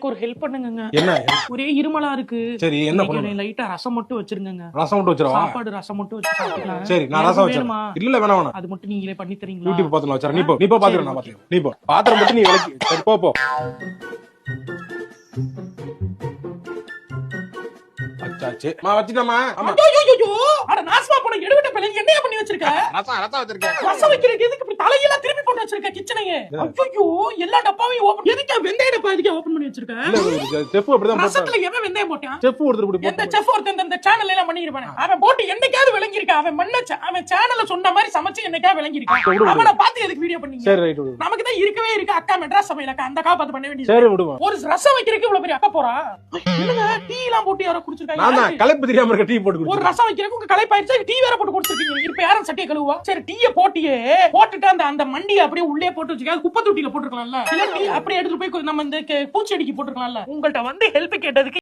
ஒரு ஹெல்ப் பண்ணுங்க. என்ன? ஒரே இருமலா இருக்கு. சரி, என்ன பண்ணணும்? லைட்டா ரசம் மட்டும் வச்சிருங்க. ரசம் மட்டும் வச்சிரவா? சாப்பாடு ரசம் மட்டும் வச்சு சாப்பிடலாம். சரி, நான் ரசம் வச்சிரேன். இல்ல வேணாம். அது மட்டும் நீங்களே பண்ணி தரீங்களா? யூடியூப் பாத்துல வச்சறேன். நீ போ பாத்துறேன். நான் பாத்துறேன். நீ போ. பாத்திரம் மட்டும் நீ விளக்கி. சரி போ. அச்சாச்சு. வச்சிட்டமா. ஆமா. ஐயோ அட நாஸ்மா போன எடுவிட்ட பையன் என்னைய பண்ணி வச்சிருக்க? ரசம் வச்சிருக்கேன். ரசம் வைக்கிறதுக்கு எதுக்கு இப்படி தலையெல்லாம் திருப்பி போட்டு வச்சிருக்க கிச்சனையே? ஐயோ எல்லா டப்பாவையும் ஓபன் எதுக்கு வெந்தய டப்பா எதுக்கு ஓபன் பண்ணி வச்சிருக்க? இல்ல செஃப் அப்படிதான் போட்டான். ரசத்துல எவன் வெந்தயம் போட்டான்? செஃப் ஒருத்தர் இப்படி எந்த செஃப் ஒருத்தன் இந்த சேனல்ல எல்லாம் பண்ணிருப்பானே. அவன் போட்டு என்னைக்காவது விளங்கி இருக்கா? அவன் சேனல்ல சொன்ன மாதிரி சமைச்சு என்னைக்காவது விளங்கி இருக்கா? அவனை பார்த்து எதுக்கு வீடியோ பண்ணீங்க? சரி ரைட் விடு. நமக்கு தான் இருக்கவே இருக்கு அக்கா மெட்ராஸ் சமையல் அக்கா அந்த அக்கா பார்த்து பண்ண வேண்டியது. சரி விடுமா. ஒரு ரசம் வைக்கிறதுக்கு இவ்வளவு பெரிய அக்கா போறா? என்னங்க டீ எல்லாம் போட்டு யாரோ குடிச்சிருக்காங்க? நான் தான் கலப்பு தெரியாம இருக்க டீ போட்டு ஒரு குடிச்சேன். ரசம் வைக்கிறதுக்கு உங்க களைப்பாயிருச்சு டீ வேற போட்டு குடிச்சிருக்கீங்க. இப்ப யாரும் சட்டியை கழுவுவா? சரி டீயை போட்டுட்டு அந்த மண்டியை அப்படியே உள்ளே போட்டு வச்சுக்க குப்பை தொட்டியில போட்டுருக்கலாம்ல. இல்ல டீ அப்படியே எடுத்துட்டு போய் நம்ம இந்த பூச்செடிக்கு போட்டுருக்கலாம்ல. உங்கள்ட்ட வந்து ஹெல்ப் கேட்டதுக்கு